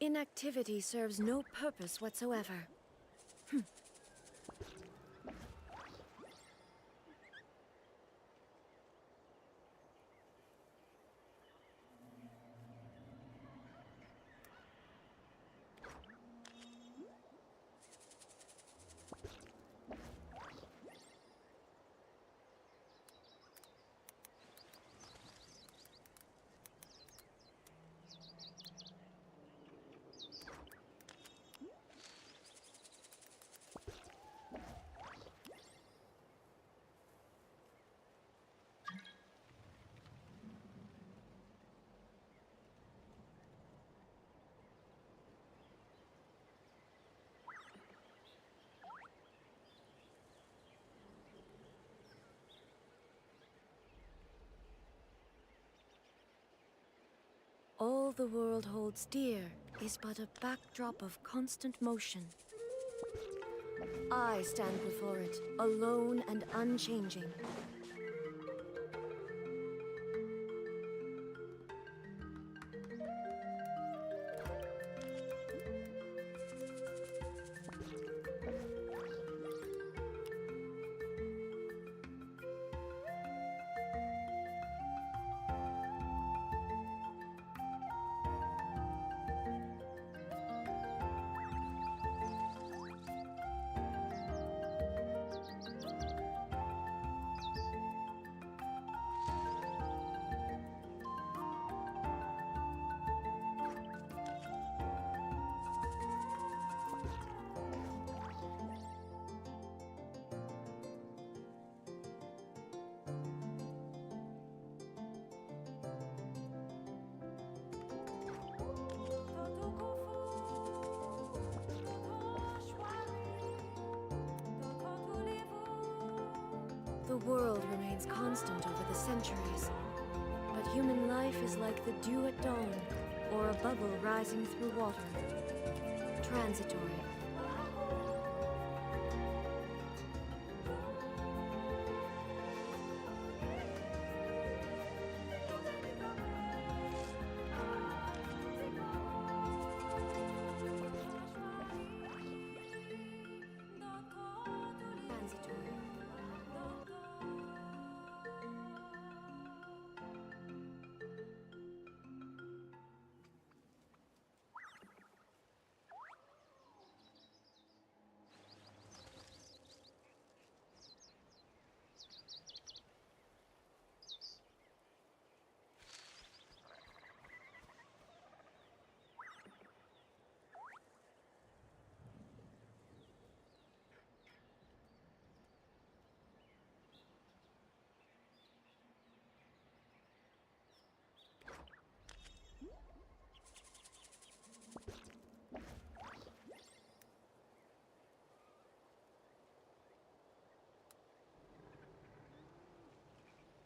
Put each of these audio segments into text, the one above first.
Inactivity serves no purpose whatsoever. All the world holds dear is but a backdrop of constant motion. I stand before it, alone and unchanging. The world remains constant over the centuries, but human life is like the dew at dawn, or a bubble rising through water. Transitory.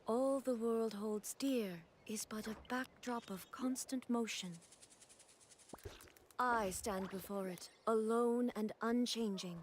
All the world holds dear is but a backdrop of constant motion. I stand before it, alone and unchanging.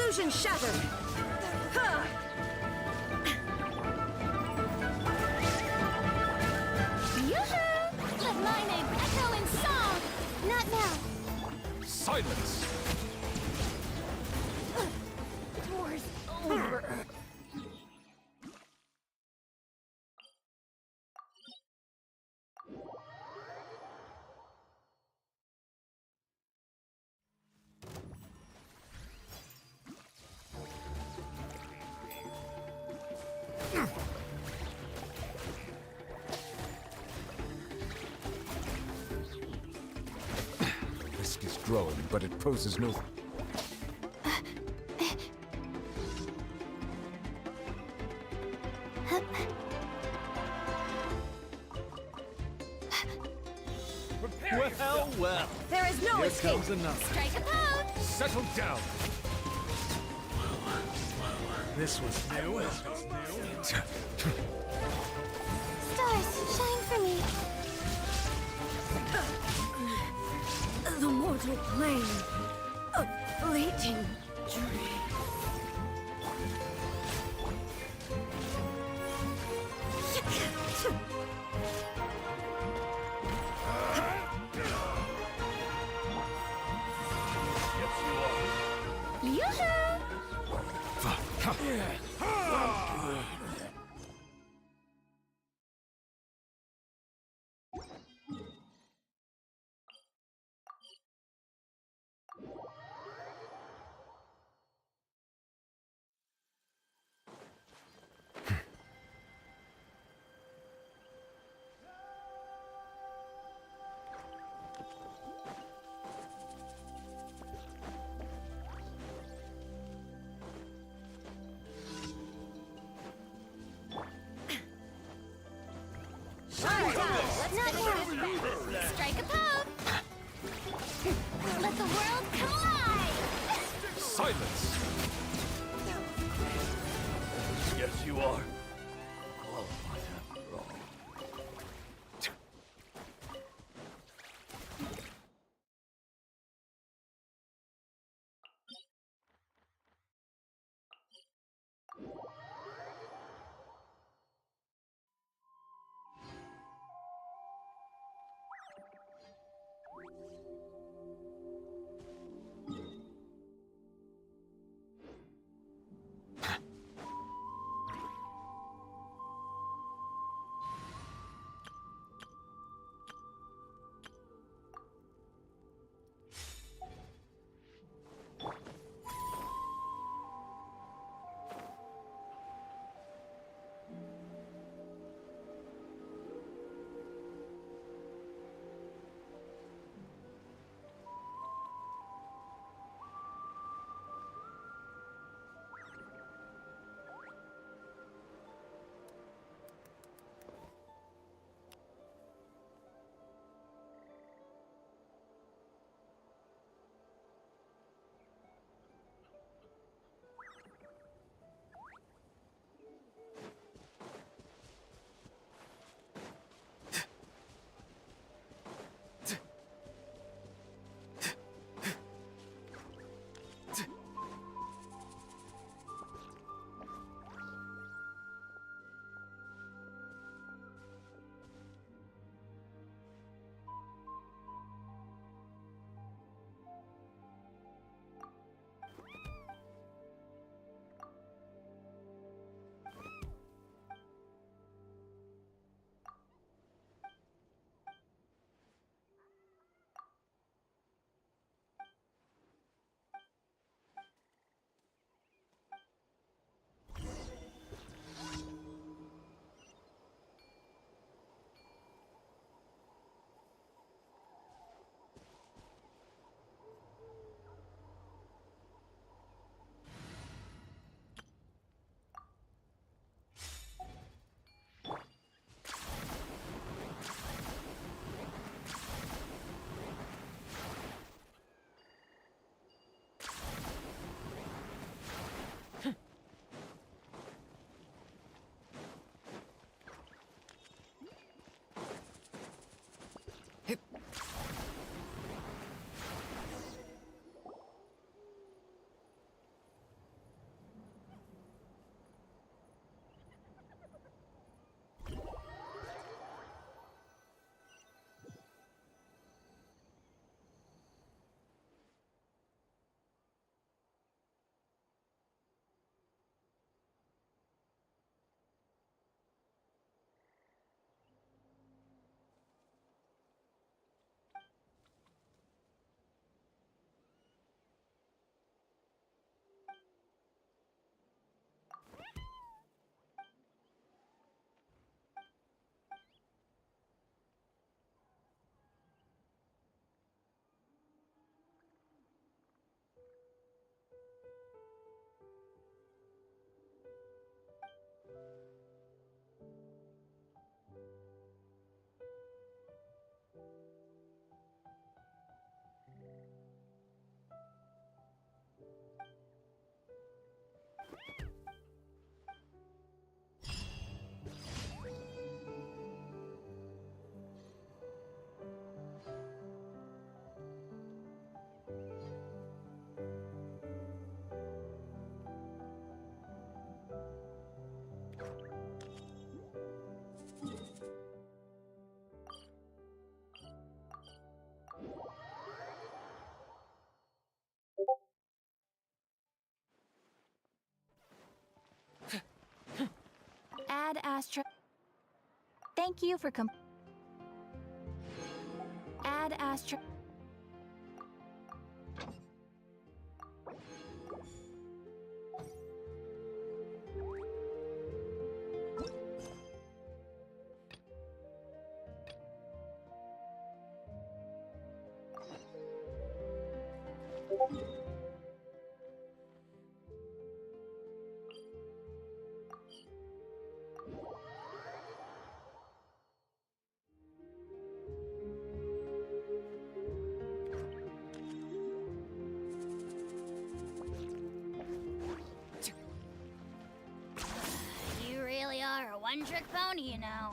Illusion shattered! Ha! Yoo-hoo! Let my name echo in song! Not now! Silence! War's over. Risk is growing, but it poses no... Well, well. There is no Here escape! comes another. Strike a pose! Settle down! This was new. Stars, shine for me. The mortal plane. A fleeting dream. Yoo-hoo! Not now! Strike a pose! Let the world come alive! Silence! Yes, you are. Astra. Thank you for Add Astra. You really are a one-trick pony, you know.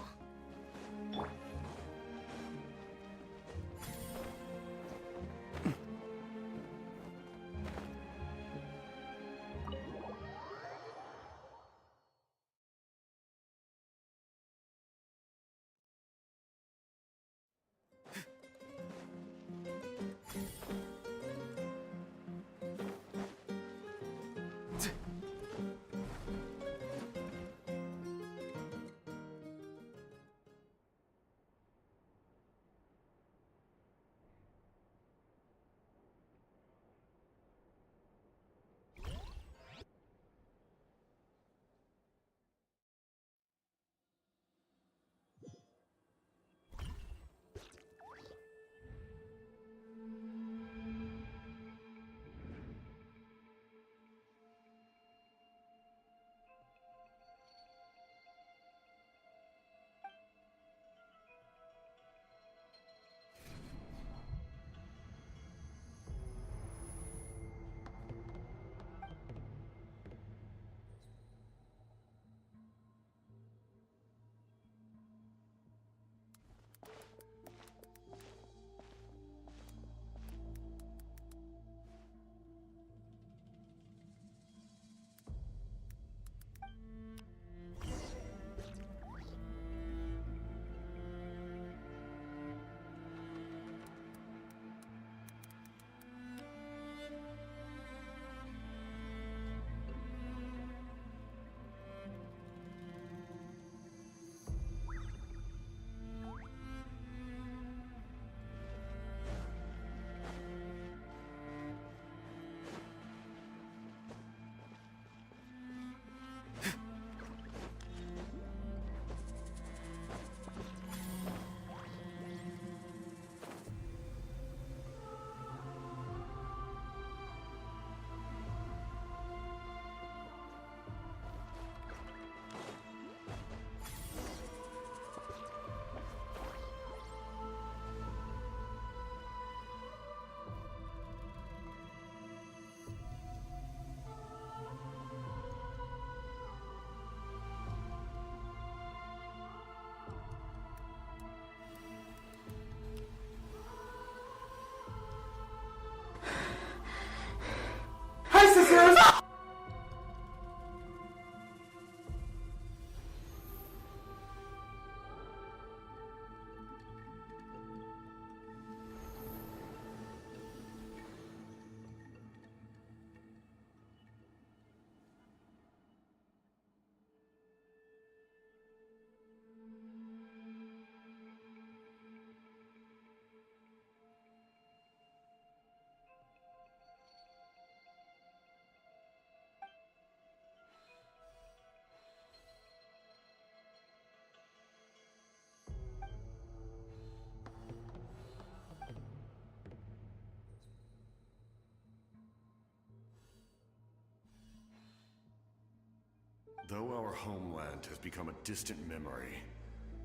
Though our homeland has become a distant memory,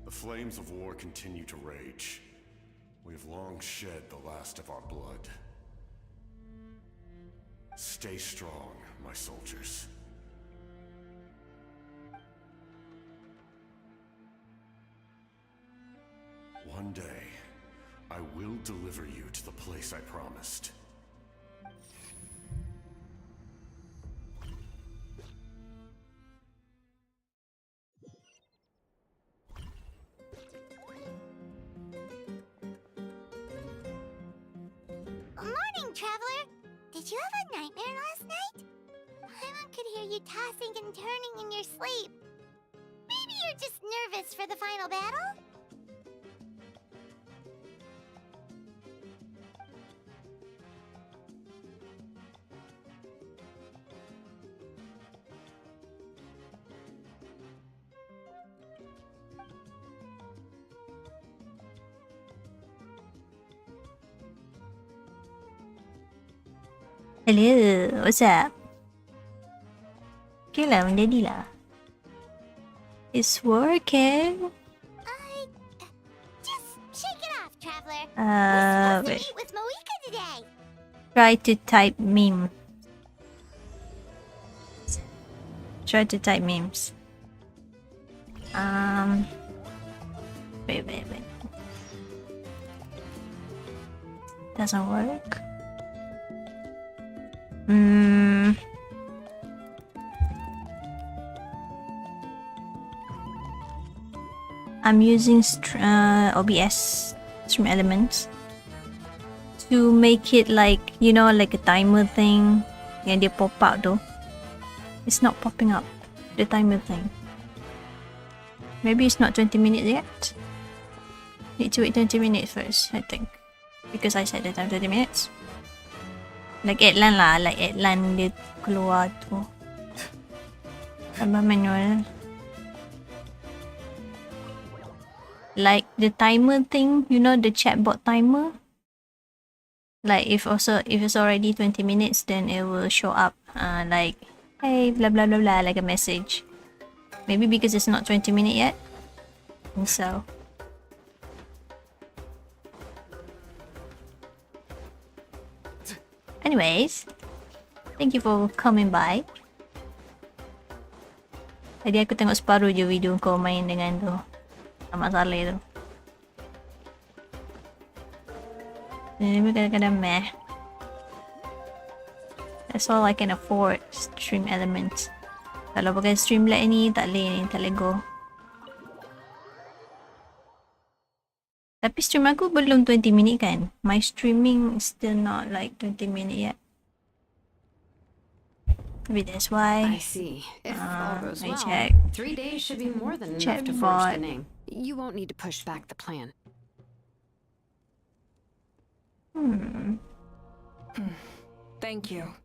the flames of war continue to rage. We have long shed the last of our blood. Stay strong, my soldiers. One day, I will deliver you to the place I promised. Morning, traveler! Did you have a nightmare last night? Paimon could hear you tossing and turning in your sleep. Maybe you're just nervous for the final battle? Hello, what's up? Okay lah, menjadilah. It's working. Just shake it off, traveler. We're supposed to Wait. meet with Mavuika today. Try to type meme. Try to type memes. Wait. Doesn't work. I'm using OBS Stream Elements to make it like, you know, like a timer thing yang dia pop out tu. It's not popping up, the timer thing. Maybe it's not 20 minutes yet. Need to wait 20 minutes first, I think, because I set the time 20 minutes. Like Atlan lah, like Atlan dia keluar tu. Tambah manual. Like the timer thing, you know, the chatbot timer. Like if it's already 20 minutes, then it will show up like, hey, blah blah blah blah, like a message. Maybe because it's not 20 minutes yet. And so. Anyways, thank you for coming by. Tadi aku tengok separuh je video kau main dengan tu Ahmad Saleh tu. Ini kadang-kadang meh. That's all I can afford, stream elements. Kalau pakai Streamlabs ni tak boleh go. Tapi stream aku belum 20 minit kan? My streaming is still not like 20 minutes yet. Maybe that's why. I see. If all goes well, check. 3 days should be more than Check enough to forge bot. the name. You won't need to push back the plan. Thank you.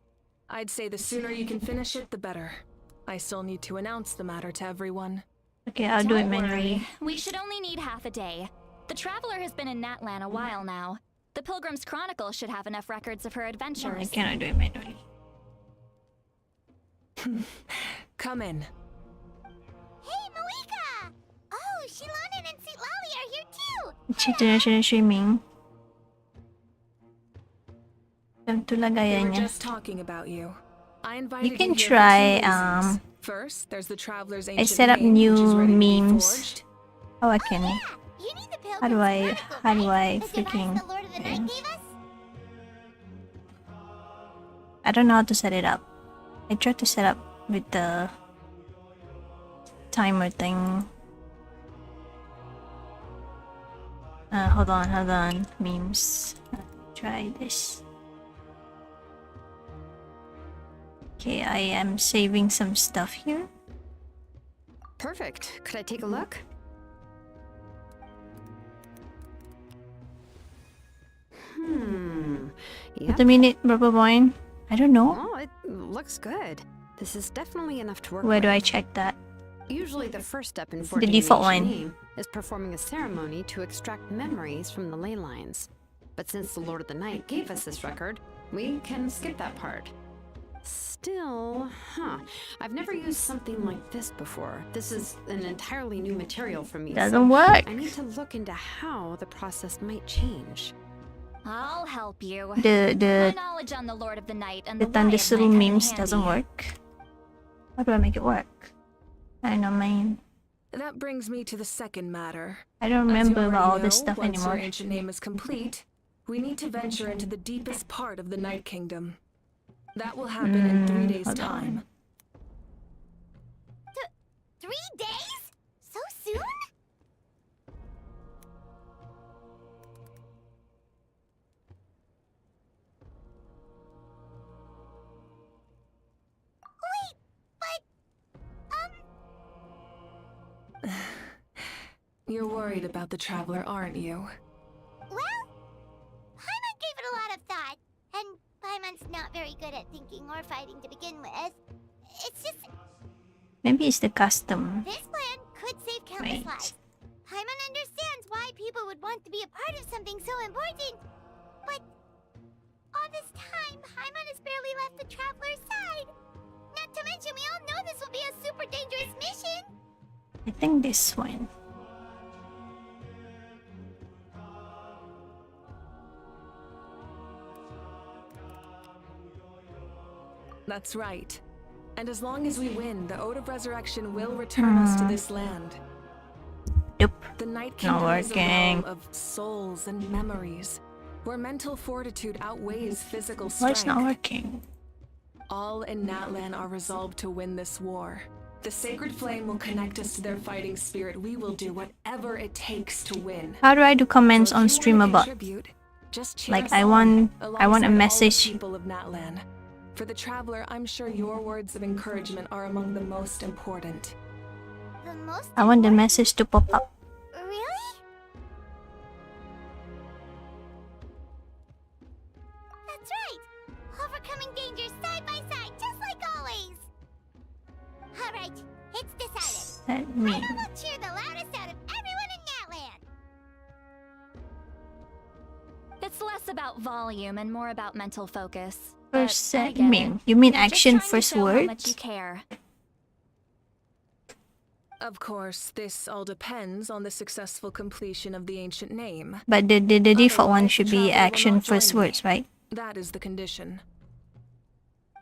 I'd say the sooner you can finish it, the better. I still need to announce the matter to everyone. Okay, I'll do it Don't manually. worry. We should only need half a day. The Traveler has been in Natlan a while now. The Pilgrim's Chronicle should have enough records of her I adventures. cannot do it manually. Come in. Hey, Mavuika! Oh, Shilonen and St. Lolly are here too! It's international streaming. Itulah We were gayanya. just talking about you. I invited You can here for try, 2 reasons. First, there's the Traveler's I ancient set up name, which is new ready to be memes. forged. Oh, I can. You need the How do I The device freaking the Lord of the Night gave us? I don't know how to set it up. I tried to set up with the timer thing. Hold on. Memes. Try this. Okay, I am saving some stuff here. Perfect. Could I take a look? Wait a minute, berapa point? I don't know. Oh, it looks good. This is definitely enough to work Where with. do I check that? Usually the first step in forging default an ancient one. name is performing a ceremony to extract memories from the ley lines. But since the Lord of the Night gave us this record, we can skip that part. Still, I've never used something like this before. This is an entirely new material for me. Doesn't work. I need to look into how the process might change. I'll help you. The My knowledge on the Lord of the Night and the the Why of Thunderstone Night come in memes doesn't handy. work. How do I make it work? I don't know, man. That brings me to the second matter. I don't As you remember about all already this know, stuff once anymore. your ancient name is complete, we need to venture into the deepest part of the Night Kingdom. That will happen in 3 days' hold on. time. 3 days? So soon? Wait, but... you're worried about the Traveler, aren't you? Well, Paimon gave it a lot of thought, and Paimon's not very good at thinking or fighting to begin with. It's just Maybe it's the custom. this plan could save countless Right. lives. Paimon understands why people would want to be a part of something so important, but all this time, Paimon has barely left the Traveler's side. Not to mention, we all know this will be a super dangerous mission. I think this one. That's right. And as long as we win, the Ode of Resurrection will return us to this land. Yep. The Night Not Kingdom is a working. realm of souls and memories, where mental fortitude outweighs physical Why strength. it's not working? All in Natlan are resolved to win this war. The sacred flame will connect us to their fighting spirit. We will do whatever it takes to win. How do I do comments So if on you stream wanna about? contribute, just cheer Like us I on, want a alongside all the message. people of Natlan. For the Traveler, I'm sure your words of encouragement are among the most important. The most I want the important- message to pop up. Really? That's right! Overcoming dangers side by side, just like always! Alright, it's decided. Let me. Paimon will cheer the loudest out of everyone in Natlan! It's less about volume and more about mental focus. First But I get mean. it. You mean You're just action trying to first show how much you words? care. Of course, this all depends on the successful completion of the ancient name. But the default one Otherwise, should the be Traveler will action not first join me. words, right? That is the condition.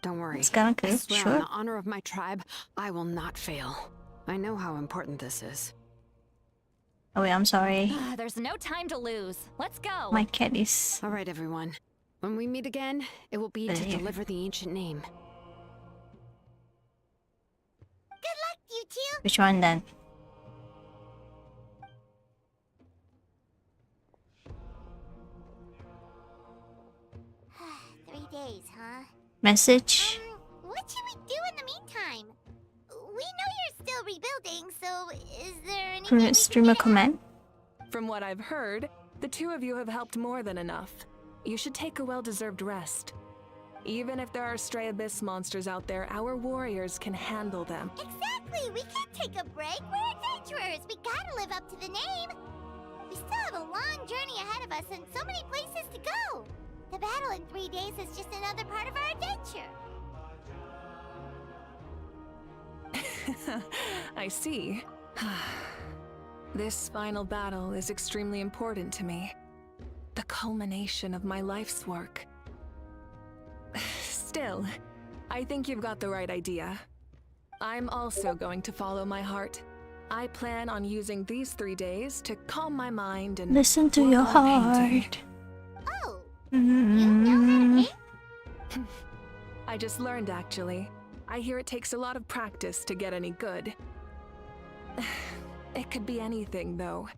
Don't worry. It's kinda I good, swear sure. on the honor of my tribe, I will not fail. I know how important this is. Oh wait, I'm sorry. There's no time to lose. Let's go. My cat is. All right, everyone. When we meet again, it will be to There. deliver the ancient name. Good luck, you two! Which one then? Three days, huh? Message. What should we do in the meantime? We know you're still rebuilding, so is there anything we can Streamer get comment. From what I've heard, the two of you have helped more than enough. You should take a well-deserved rest. Even if there are stray abyss monsters out there, our warriors can handle them. Exactly! We can't take a break! We're adventurers! We gotta live up to the name! We still have a long journey ahead of us and so many places to go! The battle in 3 days is just another part of our adventure! I see. This final battle is extremely important to me. The culmination of my life's work. Still, I think you've got the right idea. I'm also going to follow my heart. I plan on using these 3 days to calm my mind and Listen to work your on painting. heart. Oh, you know how to Mm. paint? I just learned, actually. I hear it takes a lot of practice to get any good. It could be anything, though.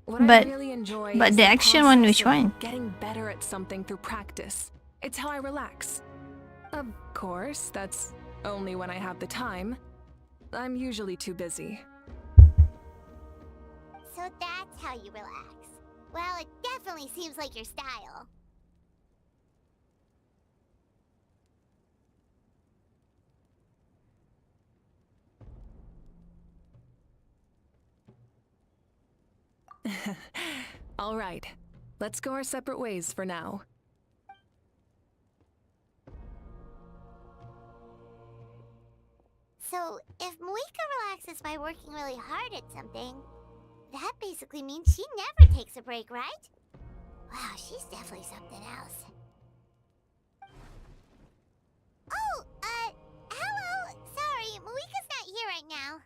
What But- I really enjoy but is the action one, process which of one? Getting better at something through practice. It's how I relax. Of course, that's only when I have the time. I'm usually too busy. So that's how you relax. Well, it definitely seems like your style. All right, let's go our separate ways for now. So, if Mavuika relaxes by working really hard at something, that basically means she never takes a break, right? Wow, she's definitely something else. Oh, hello! Sorry, Mavuika's not here right now.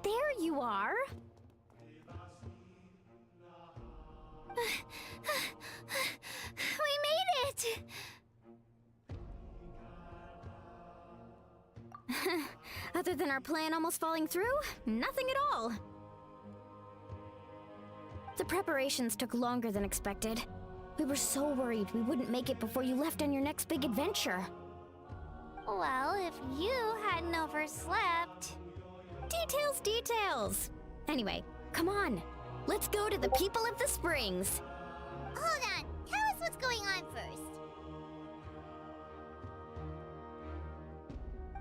There you are. We made it! Other than our plan almost falling through, nothing at all. The preparations took longer than expected. We were so worried we wouldn't make it before you left on your next big adventure. Well, if you hadn't overslept... Details, details. Anyway, come on. Let's go to the people of the springs. Hold on. Tell us what's going on first.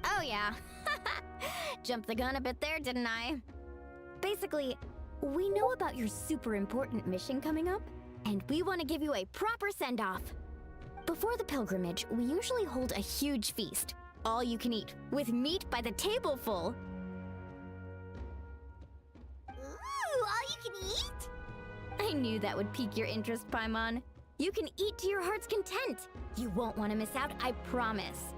Oh yeah. Jumped the gun a bit there, didn't I? Basically, we know about your super important mission coming up, and we want to give you a proper send-off. Before the pilgrimage, we usually hold a huge feast. All you can eat, with meat by the table full. Ooh, all you can eat? I knew that would pique your interest, Paimon. You can eat to your heart's content. You won't want to miss out, I promise.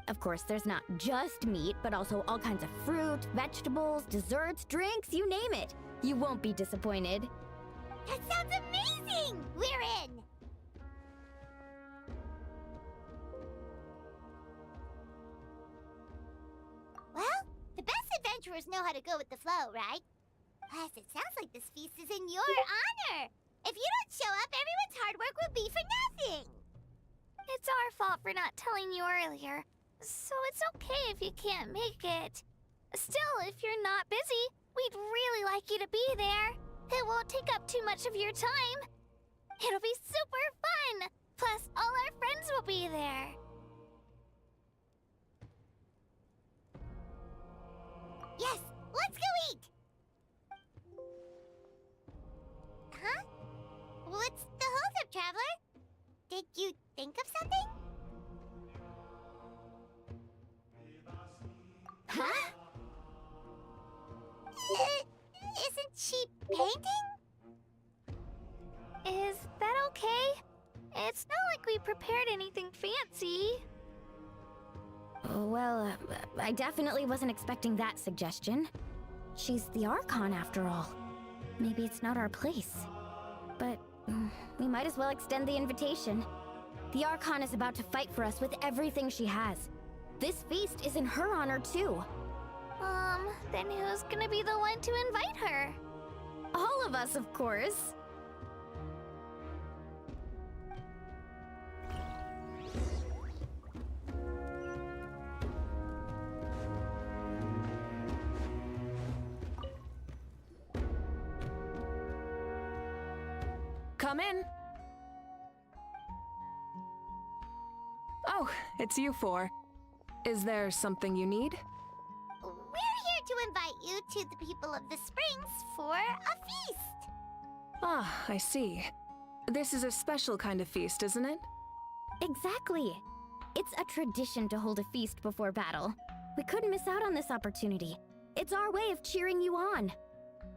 Of course, there's not just meat, but also all kinds of fruit, vegetables, desserts, drinks, you name it. You won't be disappointed. That sounds amazing! We're in! Well, the best adventurers know how to go with the flow, right? Plus, it sounds like this feast is in your honor! If you don't show up, everyone's hard work will be for nothing! It's our fault for not telling you earlier, so it's okay if you can't make it. Still, if you're not busy, we'd really like you to be there. It won't take up too much of your time. It'll be super fun! Plus, all our friends will be there. Yes, let's go eat! Huh? What's the holdup, Traveler? Did you think of something? Huh? Isn't she painting? Is that okay? It's not like we prepared anything fancy. Well, I definitely wasn't expecting that suggestion. She's the Archon after all. Maybe it's not our place. But we might as well extend the invitation. The Archon is about to fight for us with everything she has. This feast is in her honor too. Then who's gonna be the one to invite her? All of us, of course. Come in. Oh, it's you four. Is there something you need? We're here to invite you to the people of the springs for a feast. Ah, I see. This is a special kind of feast, isn't it? Exactly. It's a tradition to hold a feast before battle. We couldn't miss out on this opportunity. It's our way of cheering you on.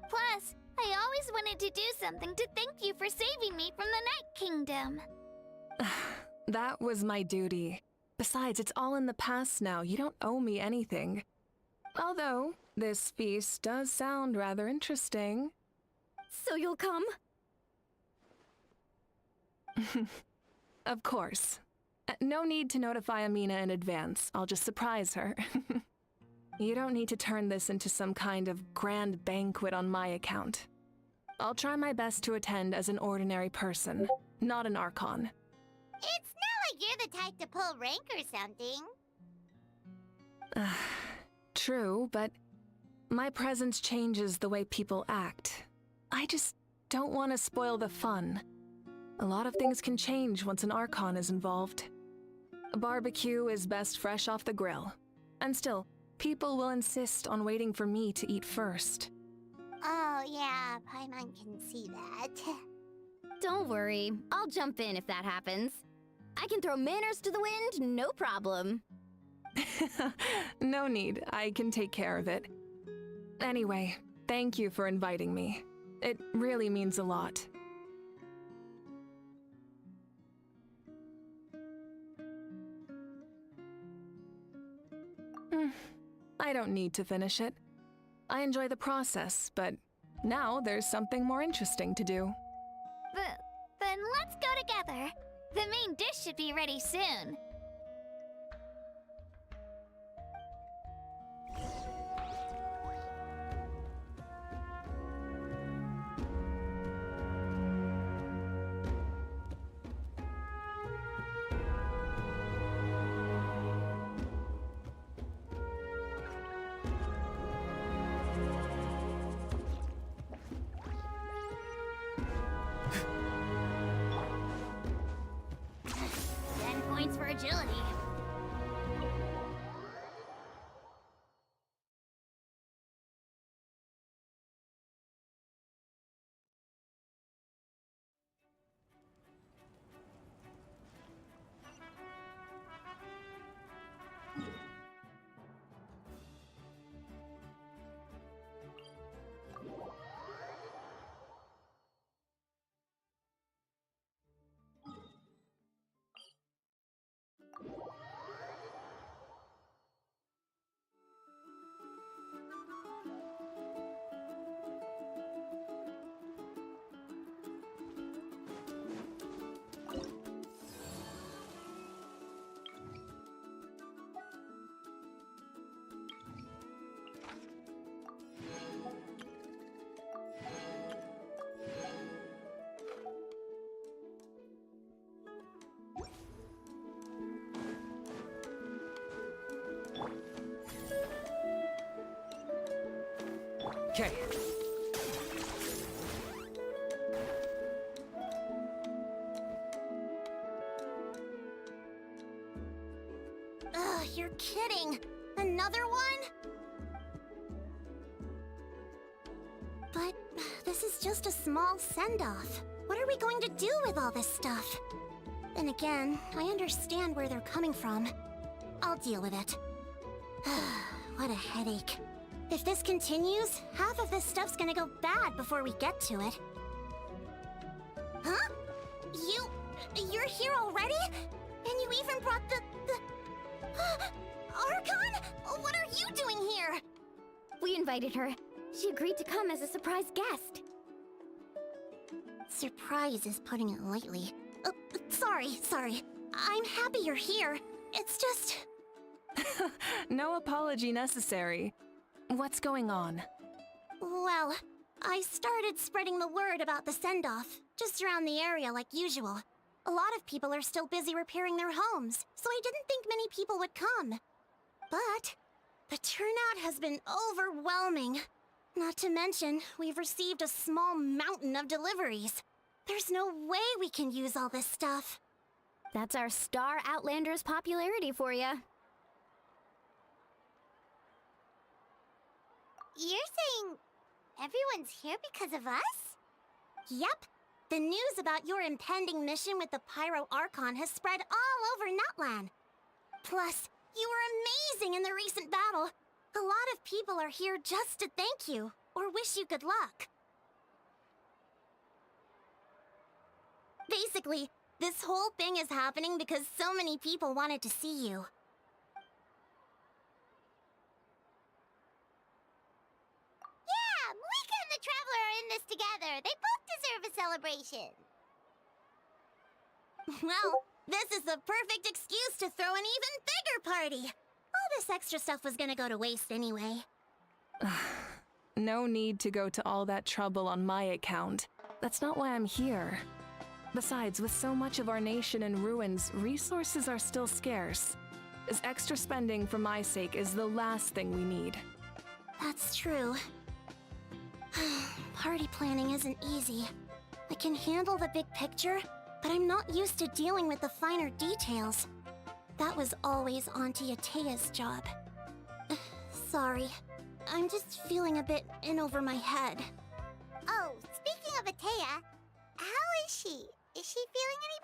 Plus, I always wanted to do something to thank you for saving me from the Night Kingdom. That was my duty. Besides, it's all in the past now. You don't owe me anything. Although, this feast does sound rather interesting. So you'll come? Of course. No need to notify Amina in advance. I'll just surprise her. You don't need to turn this into some kind of grand banquet on my account. I'll try my best to attend as an ordinary person, not an Archon. It's not like you're the type to pull rank or something. True, but my presence changes the way people act. I just don't want to spoil the fun. A lot of things can change once an Archon is involved. A barbecue is best fresh off the grill. And still, people will insist on waiting for me to eat first. Oh yeah, Paimon can see that. Don't worry, I'll jump in if that happens. I can throw manners to the wind, no problem. No need, I can take care of it. Anyway, thank you for inviting me. It really means a lot. I don't need to finish it. I enjoy the process, but now there's something more interesting to do. Then let's go together. The main dish should be ready soon. 10 points for agility. Okay. Ugh, you're kidding. Another one? But this is just a small send-off. What are we going to do with all this stuff? Then again, I understand where they're coming from. I'll deal with it. What a headache. If this continues, half of this stuff's gonna go bad before we get to it. Huh? You're here already? And you even brought the... Archon? What are you doing here? We invited her. She agreed to come as a surprise guest. Surprise is putting it lightly. Sorry. I'm happy you're here. It's just... No apology necessary. What's going on? Well, I started spreading the word about the send-off, just around the area like usual. A lot of people are still busy repairing their homes, so I didn't think many people would come. But the turnout has been overwhelming. Not to mention, we've received a small mountain of deliveries. There's no way we can use all this stuff. That's our Star Outlander's popularity for you. You're saying everyone's here because of us? Yep. The news about your impending mission with the Pyro Archon has spread all over Nutland. Plus, you were amazing in the recent battle. A lot of people are here just to thank you, or wish you good luck. Basically, this whole thing is happening because so many people wanted to see you. Yeah, Mavuika and the Traveler are in this together. They both deserve a celebration. Well, this is the perfect excuse to throw an even bigger party. All this extra stuff was gonna go to waste anyway. No need to go to all that trouble on my account. That's not why I'm here. Besides, with so much of our nation in ruins, resources are still scarce. This extra spending for my sake is the last thing we need. That's true. Party planning isn't easy. I can handle the big picture, but I'm not used to dealing with the finer details. That was always Auntie Atea's job. Sorry. I'm just feeling a bit in over my head. Oh, speaking of Atea, how is she? Is she feeling any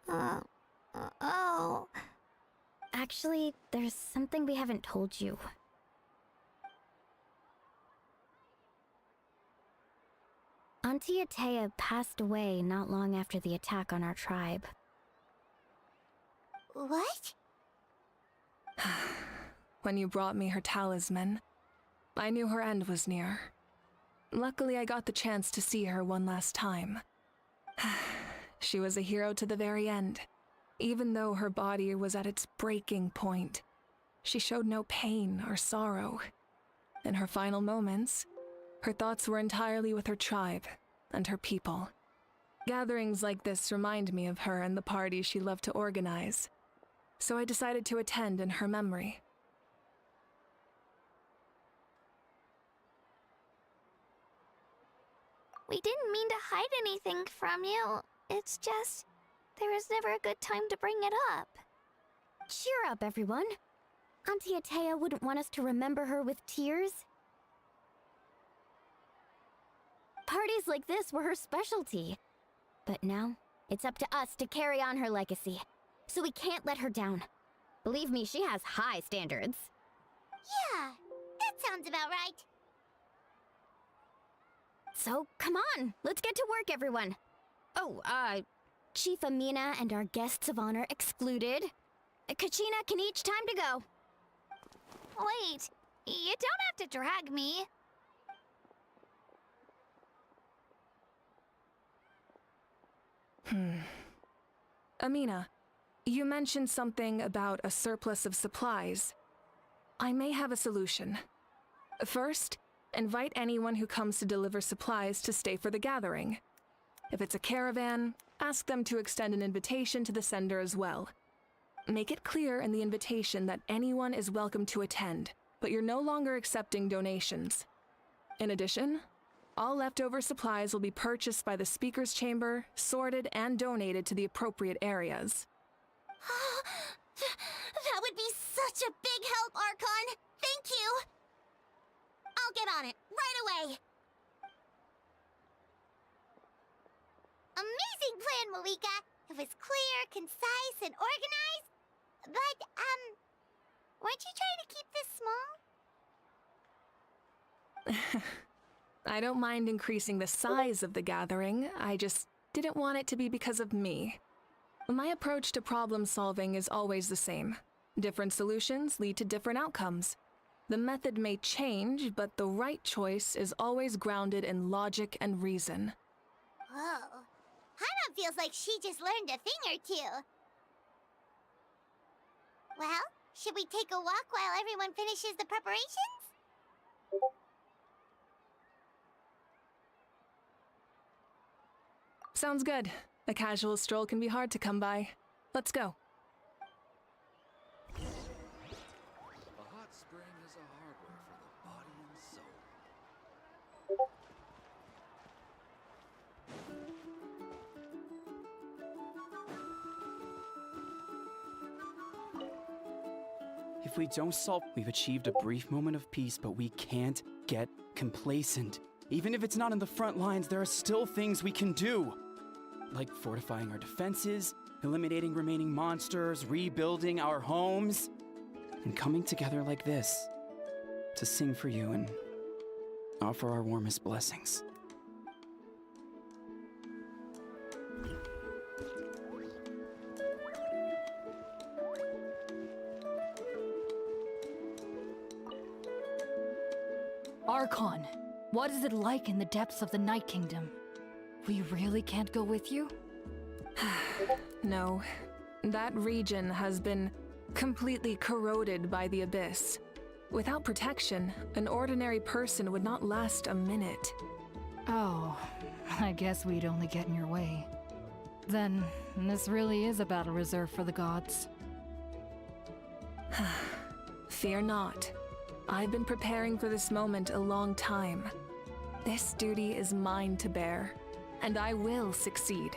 better? Oh. Actually, there's something we haven't told you. Auntie Atea passed away not long after the attack on our tribe. What? When you brought me her talisman, I knew her end was near. Luckily, I got the chance to see her one last time. She was a hero to the very end. Even though her body was at its breaking point, she showed no pain or sorrow. In her final moments, her thoughts were entirely with her tribe and her people. Gatherings like this remind me of her and the parties she loved to organize. so I decided to attend in her memory. We didn't mean to hide anything from you. It's just, there was never a good time to bring it up. Cheer up, everyone. Auntie Atea wouldn't want us to remember her with tears. Parties like this were her specialty. But now, it's up to us to carry on her legacy. So we can't let her down. Believe me, she has high standards. Yeah, that sounds about right. So, come on, let's get to work, everyone. Oh, Chief Amina and our guests of honor excluded. Kachina can each time to go. Wait, you don't have to drag me. Amina, you mentioned something about a surplus of supplies. I may have a solution. First, invite anyone who comes to deliver supplies to stay for the gathering. If it's a caravan, ask them to extend an invitation to the sender as well. Make it clear in the invitation that anyone is welcome to attend, but you're no longer accepting donations. In addition, all leftover supplies will be purchased by the speaker's chamber, sorted, and donated to the appropriate areas. That would be such a big help, Archon! Thank you! I'll get on it, right away! Amazing plan, Mavuika! It was clear, concise, and organized. But, weren't you trying to keep this small? I don't mind increasing the size of the gathering, I just didn't want it to be because of me. My approach to problem solving is always the same. Different solutions lead to different outcomes. The method may change, but the right choice is always grounded in logic and reason. Whoa. Hana feels like she just learned a thing or two. Well, should we take a walk while everyone finishes the preparations? Sounds good. A casual stroll can be hard to come by. Let's go. A hot spring is a harbor for the body and soul. If we don't solve, we've achieved a brief moment of peace, but we can't get complacent. Even if it's not in the front lines, there are still things we can do. Like fortifying our defenses, eliminating remaining monsters, rebuilding our homes, and coming together like this to sing for you and offer our warmest blessings. Archon, what is it like in the depths of the Night Kingdom? We really can't go with you? No. That region has been completely corroded by the Abyss. Without protection, an ordinary person would not last a minute. Oh, I guess we'd only get in your way. Then, this really is a battle reserved for the gods. Fear not. I've been preparing for this moment a long time. This duty is mine to bear, and I will succeed.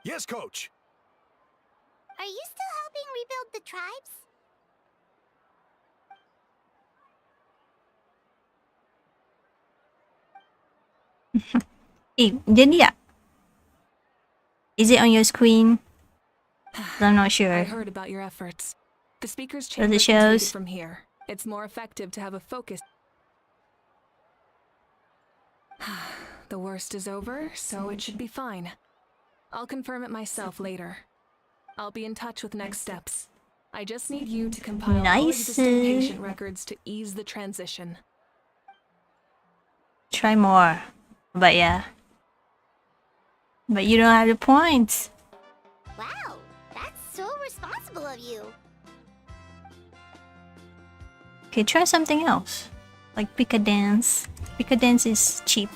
Yes, Coach! Are you still helping rebuild the tribes? Jadi tak? Is it on your screen? I'm not I sure. heard about your efforts. The speaker's Does chamber it can take shows? it from here. It's more effective to have a focus. The worst is over, so it should be fine. I'll confirm it myself later. I'll be in touch with next steps. I just need you to compile all Nice. existing patient records to ease the transition. Try more. But yeah. But you don't have the points. Wow, that's so responsible of you. Okay, try something else. Like pick a dance. Pick a dance is cheap.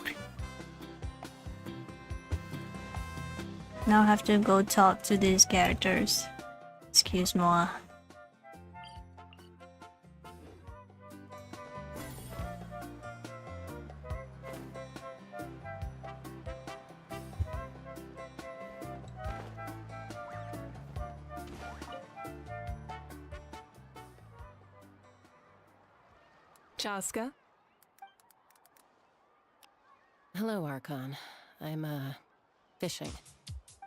Now I have to go talk to these characters. Excuse me. Chaska? Hello, Archon. I'm, fishing.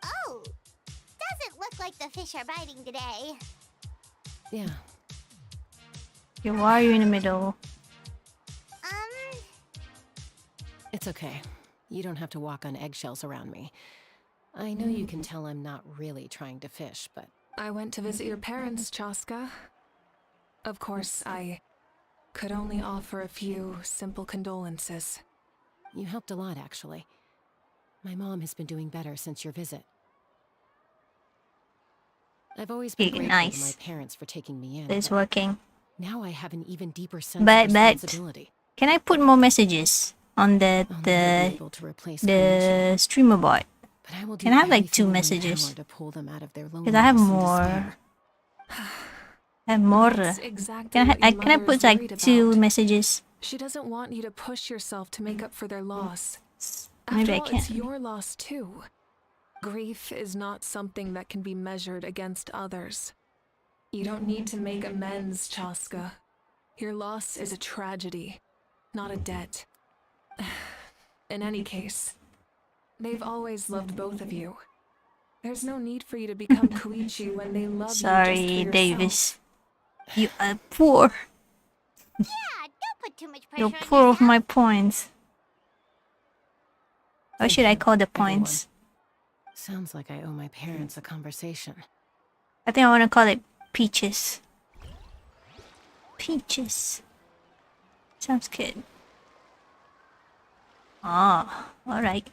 Oh, doesn't look like the fish are biting today. Yeah. Okay, why are you in the middle? It's okay. You don't have to walk on eggshells around me. I know you can tell I'm not really trying to fish, but... I went to visit your parents, Chaska. Of course, I could only offer a few simple condolences. You helped a lot, actually. My mom has been doing better since your visit. I've always been Okay, grateful to my nice. parents for taking me in. It's but working. now I have an even deeper sense of But responsibility. can I put more messages on the I'll never be able to replace the streamer bot? But I will do Can I have like everything 2 in my messages? power to pull them out of their Because I have loneliness and more. despair. I have more. That's exactly Can what your can I mother put is like worried 2 about. messages? She doesn't want you to push yourself to make up for their loss. Maybe After I all, it's can. your loss too. Grief is not something that can be measured against others. You don't need to make amends, Chaska. Your loss is a tragedy, not a debt. In any case, they've always loved both of you. There's no need for you to become Koichi when they love Sorry, you just for Davis. You are poor. Yeah, don't put too much pressure You're on poor of yourself. my points. Or Thank should I you, call the everyone. points? Sounds like I owe my parents a conversation. I think I want to call it Peaches. Peaches. Sounds good. Ah, alright.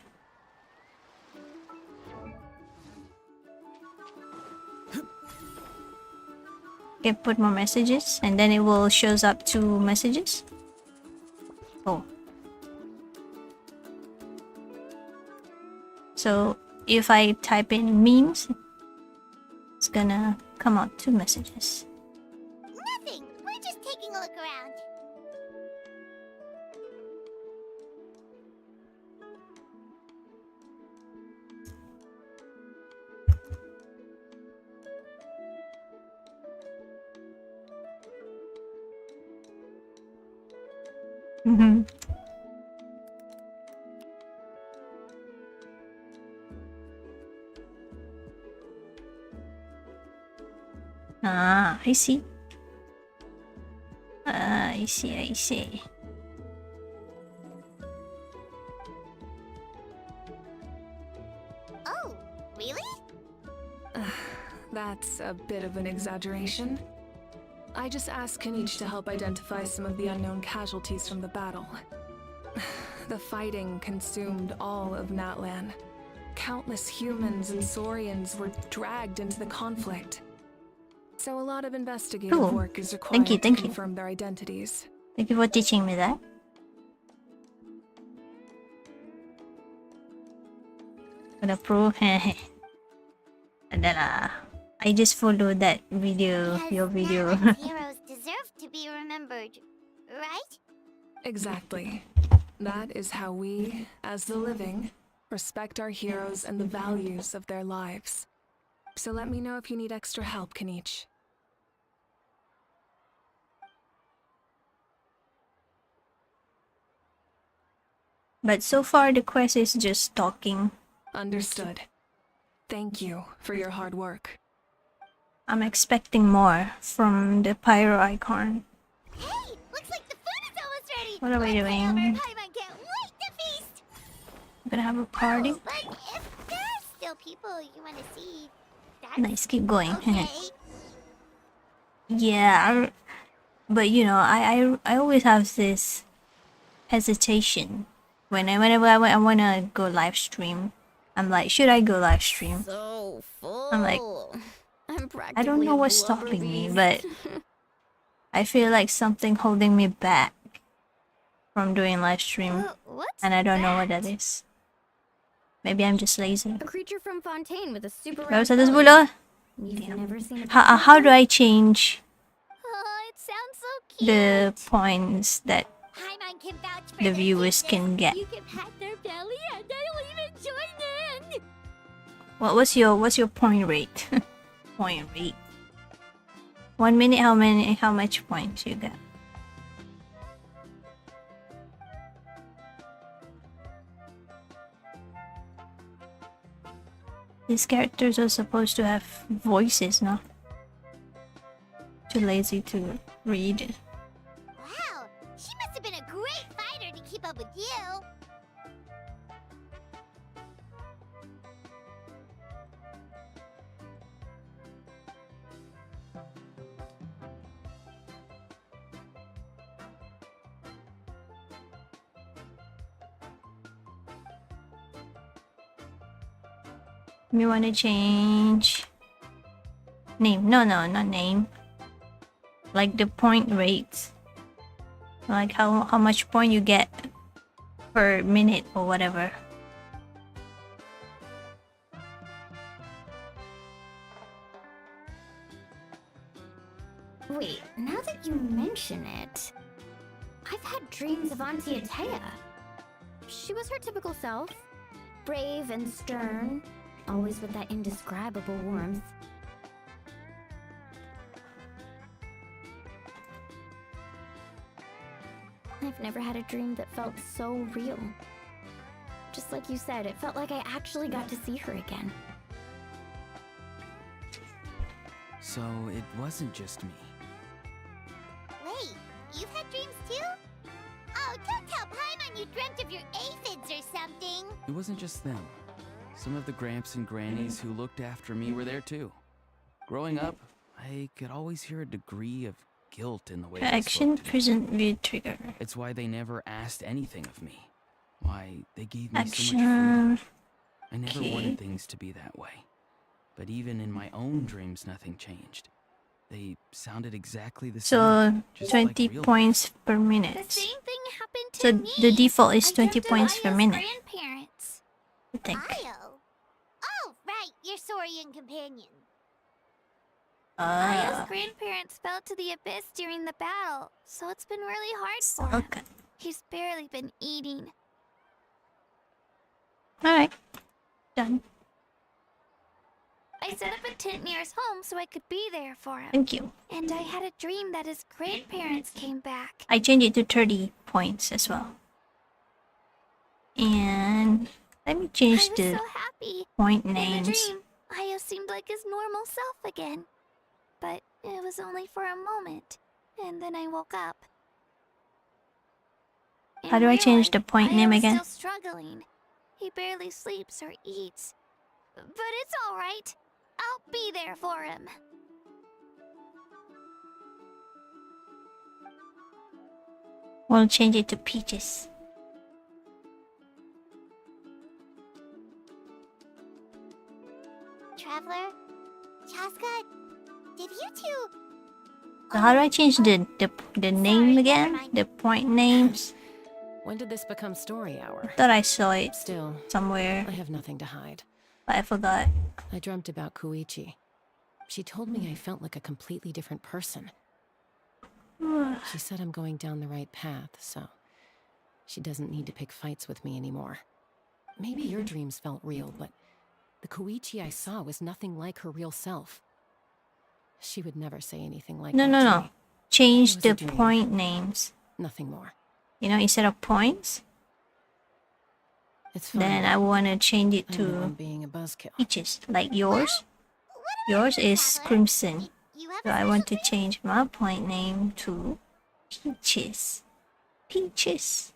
Okay, put more messages and then it will shows up 2 messages. Oh. So if I type in memes, it's gonna come out 2 messages. Nothing. We're just taking a look around. Mm-hmm. Ah, I see. I see, I see. Oh, really? That's a bit of an exaggeration. I just asked Kanich to help identify some of the unknown casualties from the battle. The fighting consumed all of Natlan. Countless humans and Saurians were dragged into the conflict. So a lot of investigative Cool. work is required Thank you, to thank you. confirm their identities. Thank you for teaching me that. Gonna prove, hehe. Adalah. I just followed that video, Because your video. Natlan's heroes deserve to be remembered, right? Exactly. That is how we, as the living, respect our heroes and the values of their lives. So let me know if you need extra help, Kanich. But so far the quest is just talking. Understood. Thank you for your hard work. I'm expecting more from the pyro icon. Hey, looks like the food is almost ready. What are we Let's head over doing? and Paimon can't wait to feast. I'm gonna have a party. Oh, but if there's still people you want to see, that's Nice, keep going. okay. Yeah, but you know, I always have this hesitation whenever I wanna go live stream. I'm like, should I go live stream? So full. I'm like, I'm I don't know what's stopping me, but I feel like something holding me back from doing live stream, and I don't know what that is. Maybe I'm just lazy. A creature from Fontaine with a super Baru round satu belly. sebulan. You've never seen a How do I change Oh, it sounds so cute. the points that Paimon can vouch for the their viewers cuteness. can get? You can pat their belly and they'll even join in. What's your point rate? Point rate. 1 minute, how much points you get? These characters are supposed to have voices, no? Too lazy to read. Wow, she must have been a great fighter to keep up with you. We want to change name. No, not name. Like the point rates. Like how much point you get per minute or whatever. Wait, now that you mention it, I've had dreams of Auntie Atea. She was her typical self, brave and stern, always with that indescribable warmth. I've never had a dream that felt so real. Just like you said, it felt like I actually got to see her again. So it wasn't just me. Wait, you've had dreams too? Oh, don't tell Paimon you dreamt of your aphids or something. It wasn't just them. Some of the Gramps and Grannies who looked after me were there too. Growing up, I could always hear a degree of guilt in the way they Action spoke to me. present view trigger. It's why they never asked anything of me. Why they gave me so much Action. freedom. I never Okay. wanted things to be that way. But even in my own dreams, nothing changed. They sounded exactly the So same. just like 20 real points per The minute. same thing happened to So me. the default is I 20 dreamt of points per Ayo's minute. grandparents. I think. Ayo. Oh, right, your Saurian companion. Ah. Aya's grandparents fell to the abyss during the battle, so it's been really hard for him. Okay. He's barely been eating. Alright. Done. I set up a tent near his home so I could be there for him. Thank you. And I had a dream that his grandparents came back. I changed it to 30 points as well. And let me change I was the so happy. point In the names. dream, Ayo seemed like his normal self again. But it was only for a moment, and then I woke up. In How do I real change life, the point Ayo name is again? Still struggling. He barely sleeps or eats. But it's all right. I'll be there for him. We'll change it to Peaches. Traveler, Chaska, did you two... So how do I change the name again? The point names? When did this become story hour? I thought I saw it Still, somewhere, I have nothing to hide. but I forgot. I dreamt about Koichi. She told me I felt like a completely different person. She said I'm going down the right path, so she doesn't need to pick fights with me anymore. Maybe your dreams felt real, but the Koichi I saw was nothing like her real self. She would never say anything like that to me. Change It was the a dream. point names. Nothing more. You know, instead of points, It's fine. Then I want to change it I know I'm to being a buzzkill. peaches, like yours. Yours is crimson. So I want to change my point name to peaches. Peaches.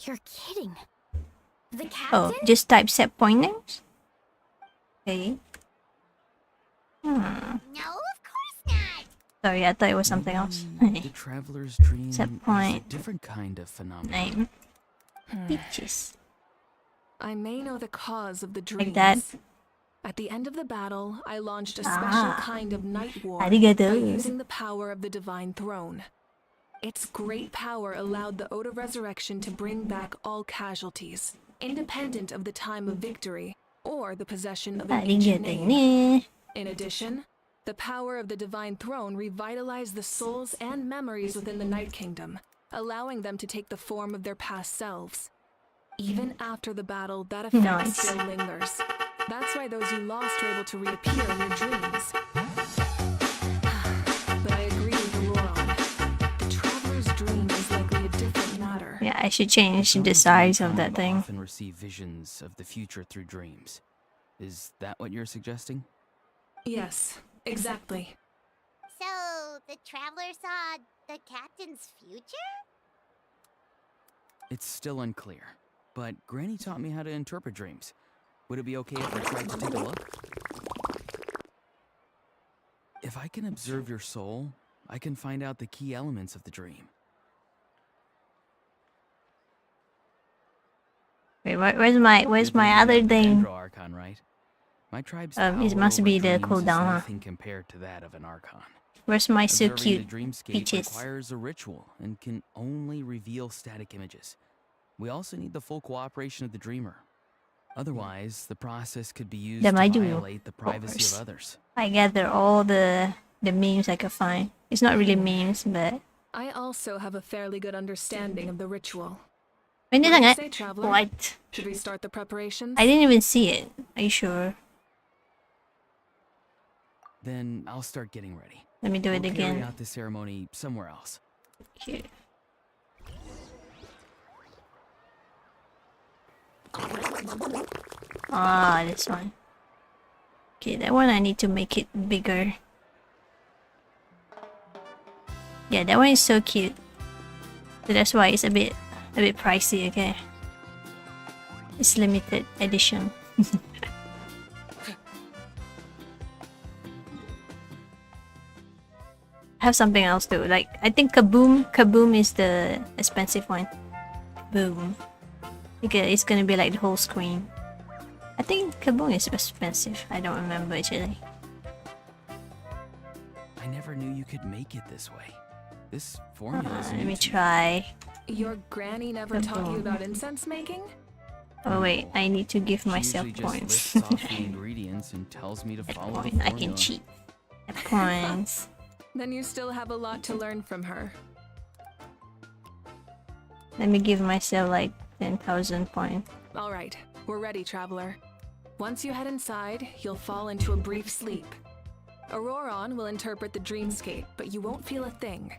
You're kidding. The captain? Oh, just type set point names? Okay. No, of course not. Sorry, I thought it was something else. The traveler's dream Set is a point. different kind of phenomenon. Name. Peaches. I may know the cause of the dreams. Like that. At the end of the battle, I launched a special kind of night war by Arigato. using the power of the Divine Throne. Its great power allowed the Ode of Resurrection to bring back all casualties, independent of the time of victory or the possession of an ancient name. Arigato. In addition, the power of the Divine Throne revitalized the souls and memories within the Night Kingdom, allowing them to take the form of their past selves. Even after the battle, that effect Nice. still lingers. That's why those you lost are able to reappear in your dreams. But I agree with Auroron. The traveler's dream is likely a different matter. Yeah, I should change the size of that thing. Often receive visions of the future through dreams. Is that what you're suggesting? Yes, exactly. So, the traveler saw the captain's future? It's still unclear, but Granny taught me how to interpret dreams. Would it be okay if I tried to take a look? If I can observe your soul, I can find out the key elements of the dream. Wait, where's my other thing? Archon, right? My tribe's It must be the cooldown, huh? nothing compared to that of an Archon. Where's my so Observing cute the dreamscape peaches? requires a ritual and can only reveal static images. We also need the full cooperation of the dreamer. Otherwise, the process could be used That to might do, violate the of privacy course. of others. I gather all the memes I could find. It's not really memes, but I also have a fairly good understanding of the ritual. when What do you I say, traveler? what? Should we start the preparations? I didn't even see it. Are you sure? Then I'll start getting ready. Let me do it We'll again. Carry out the ceremony somewhere else. Okay. Ah, this one. Okay, that one I need to make it bigger. Yeah, that one is so cute. So that's why it's a bit pricey, okay? It's limited edition. I have something else too. Like I think Kaboom is the expensive one. Boom. Okay, it's gonna be like the whole screen. I think Kaboom is expensive. I don't remember actually. I never knew you could make it this way. This formula is Let new me to me. try. Your granny never taught you about incense making? Oh wait, I need to give She myself usually just points. lists off the ingredients and tells me to follow the Point. formula. I can cheat. At points. Then you still have a lot to learn from her. Let me give myself like 10,000 points. All right, we're ready, traveler. Once you head inside, you'll fall into a brief sleep. Auroron will interpret the dreamscape, but you won't feel a thing.